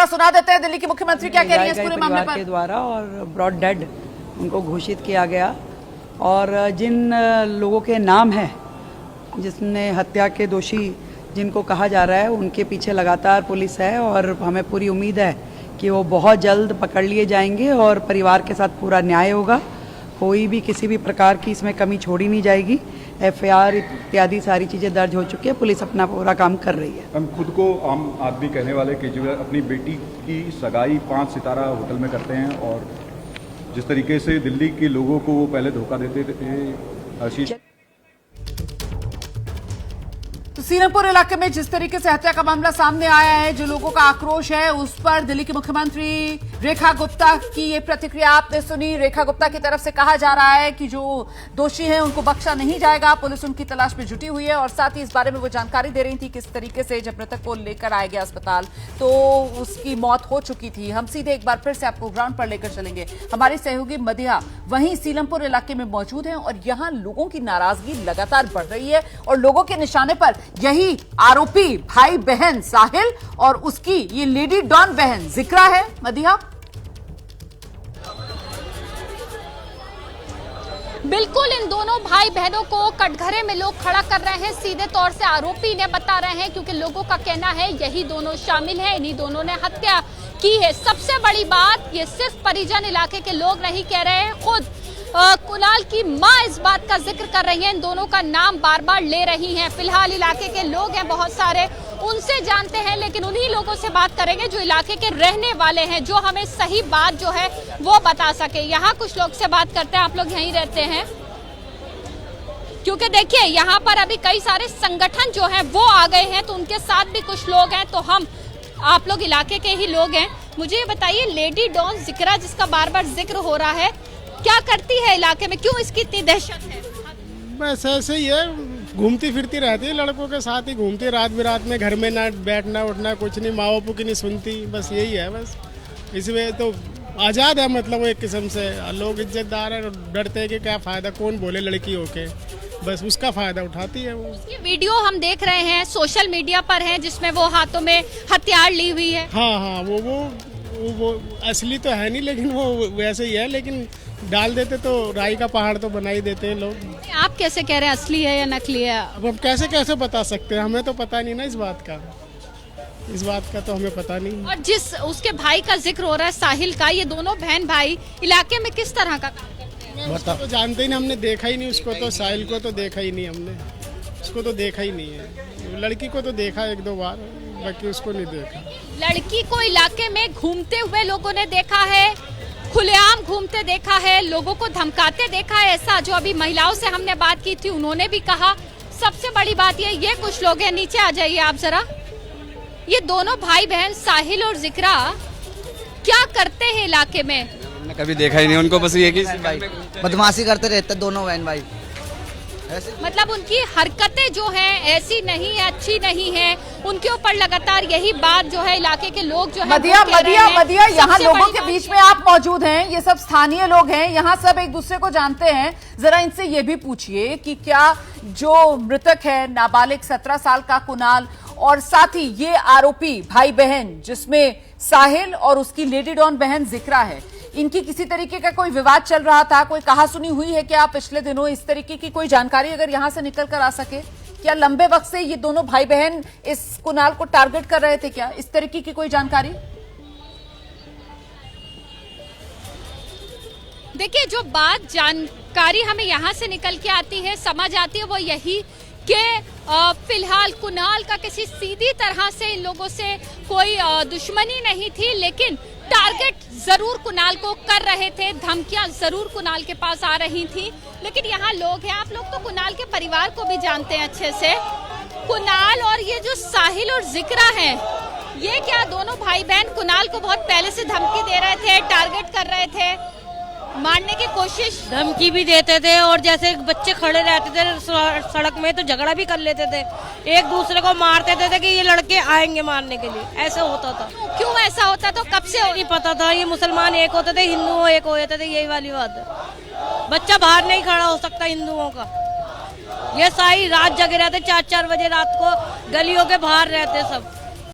सुना देते हैं दिल्ली की मुख्यमंत्री क्या कह रही है इस पूरे मामले पर। के द्वारा और ब्रॉड डेड उनको घोषित किया गया और जिन लोगों के नाम हैं जिसने हत्या के दोषी जिनको कहा जा रहा है उनके पीछे लगातार पुलिस है और हमें पूरी उम्मीद है कि वो बहुत जल्द पकड़ लिए जाएंगे और परिवार के साथ पूरा न्याय होगा। कोई भी किसी भी प्रकार की इसमें कमी छोड़ी नहीं जाएगी। एफआईआर इत्यादि सारी चीज़ें दर्ज हो चुकी है, पुलिस अपना पूरा काम कर रही है। हम खुद को आम आदमी कहने वाले केजरीवाल अपनी बेटी की सगाई 5 सितारा होटल में करते हैं और जिस तरीके से दिल्ली के लोगों को वो पहले धोखा देते थे आशीष। तो सीरमपुर इलाके में जिस तरीके से हत्या का मामला सामने आया है, जो लोगों का आक्रोश है उस पर दिल्ली की मुख्यमंत्री रेखा गुप्ता की ये प्रतिक्रिया आपने सुनी। रेखा गुप्ता की तरफ से कहा जा रहा है कि जो दोषी हैं उनको बख्शा नहीं जाएगा, पुलिस उनकी तलाश में जुटी हुई है और साथ ही इस बारे में वो जानकारी दे रही थी किस तरीके से जब मृतक को लेकर आया गया अस्पताल तो उसकी मौत हो चुकी थी। हम सीधे एक बार फिर से आपको ग्राउंड पर लेकर चलेंगे। हमारी सहयोगी मदिहा वहीं सीलमपुर इलाके में मौजूद है और यहाँ लोगों की नाराजगी लगातार बढ़ रही है और लोगों के निशाने पर यही आरोपी भाई बहन साहिल और उसकी ये लेडी डॉन बहन जिक्रा है। मदिहा, बिल्कुल इन दोनों भाई बहनों को कटघरे में लोग खड़ा कर रहे हैं, सीधे तौर से आरोपी ने बता रहे हैं क्योंकि लोगों का कहना है यही दोनों शामिल हैं, इन्हीं दोनों ने हत्या की है। सबसे बड़ी बात ये सिर्फ परिजन इलाके के लोग नहीं कह रहे हैं, खुद कुणाल की मां इस बात का जिक्र कर रही है, इन दोनों का नाम बार बार ले रही हैं। फिलहाल इलाके के लोग हैं बहुत सारे, उनसे जानते हैं, लेकिन उन्हीं लोगों से बात करेंगे जो इलाके के रहने वाले हैं, जो हमें सही बात जो है वो बता सके। यहाँ कुछ लोग से बात करते हैं, आप लोग यहीं रहते हैं क्योंकि देखिए यहाँ पर अभी कई सारे संगठन जो हैं वो आ गए हैं, तो उनके साथ भी कुछ लोग हैं। तो हम आप लोग इलाके के ही लोग हैं, मुझे ये बताइए लेडी डॉन जिक्रा जिसका बार बार जिक्र हो रहा है, क्या करती है इलाके में, क्यों इसकी इतनी दहशत है? बस ऐसे ही है, घूमती फिरती रहती है, लड़कों के साथ ही घूमती, रात बिरात में घर में ना बैठना उठना कुछ नहीं, माँ बापू की नहीं सुनती, बस यही है। बस इसमें तो आज़ाद है, मतलब वो एक किस्म से लोग इज्जतदार है, डरते हैं कि क्या फ़ायदा, कौन बोले लड़की होके, बस उसका फ़ायदा उठाती है वो। ये वीडियो हम देख रहे हैं सोशल मीडिया पर है जिसमें वो हाथों में हथियार ली हुई है। हाँ, वो असली तो है नहीं, लेकिन वो वैसे ही है, लेकिन डाल देते तो राई का पहाड़ तो बना ही देते हैं लोग। आप कैसे कह रहे हैं असली है या नकली है? अब हम कैसे बता सकते हैं, हमें तो पता नहीं ना इस बात का तो हमें पता नहीं। और जिस उसके भाई का जिक्र हो रहा है साहिल का, ये दोनों बहन भाई इलाके में किस तरह का काम करते हैं? उसको तो जानते ही नहीं, हमने देखा ही नहीं उसको, तो साहिल को तो देखा ही नहीं हमने, उसको तो देखा ही नहीं है। लड़की को तो देखा 1-2 बार, बाकी उसको नहीं देखा। लड़की को इलाके में घूमते हुए लोगों ने देखा है, खुलेआम घूमते देखा है, लोगों को धमकाते देखा है, ऐसा जो अभी महिलाओं से हमने बात की थी उन्होंने भी कहा। सबसे बड़ी बात ये कुछ लोग हैं, नीचे आ जाइए आप जरा, ये दोनों भाई बहन साहिल और जिक्रा क्या करते हैं इलाके में? मैंने कभी देखा ही नहीं उनको, बस ये कि बदमाशी करते रहते दोनों बहन भाई। मतलब उनकी हरकतें जो हैं ऐसी नहीं है, अच्छी नहीं है, उनके ऊपर लगातार यही बात जो है इलाके के लोग जो है मदिया यहाँ लोगों के बीच में आप मौजूद हैं, ये सब स्थानीय लोग हैं, यहाँ सब एक दूसरे को जानते हैं, जरा इनसे ये भी पूछिए कि क्या जो मृतक है नाबालिग 17 साल का कुणाल और साथ ही ये आरोपी भाई बहन जिसमें साहिल और उसकी लेडी डॉन बहन जिक्रा है, इनकी किसी तरीके का कोई विवाद चल रहा था, कोई कहासुनी हुई है क्या पिछले दिनों? इस तरीके की कोई जानकारी अगर यहां से निकल कर आ सके, क्या लंबे वक्त से ये दोनों भाई बहन इस कुणाल को टारगेट कर रहे थे क्या? इस तरीके की कोई जानकारी? देखिए जो बात जानकारी हमें यहाँ से निकल के आती है, समझ आती है, वो यही कि फिलहाल कुणाल का किसी सीधी तरह से इन लोगों से कोई दुश्मनी नहीं थी, लेकिन टारगेट जरूर कुणाल को कर रहे थे, धमकियां जरूर कुणाल के पास आ रही थी। लेकिन यहाँ लोग हैं, आप लोग तो कुणाल के परिवार को भी जानते हैं अच्छे से, कुणाल और ये जो साहिल और जिक्रा हैं, ये क्या दोनों भाई बहन कुणाल को बहुत पहले से धमकी दे रहे थे, टारगेट कर रहे थे, मारने की कोशिश, धमकी भी देते थे और जैसे बच्चे खड़े रहते थे सड़क में तो झगड़ा भी कर लेते थे, एक दूसरे को मारते थे कि ये लड़के आएंगे मारने के लिए, ऐसा होता था। क्यों ऐसा होता था, कब से नहीं पता था? ये मुसलमान एक होते थे, हिंदू एक हो जाते थे, यही वाली बात है। बच्चा बाहर नहीं खड़ा हो सकता हिंदुओं का, ये सारी रात जगे रहते, 4-4 बजे रात को गलियों के बाहर रहते सब।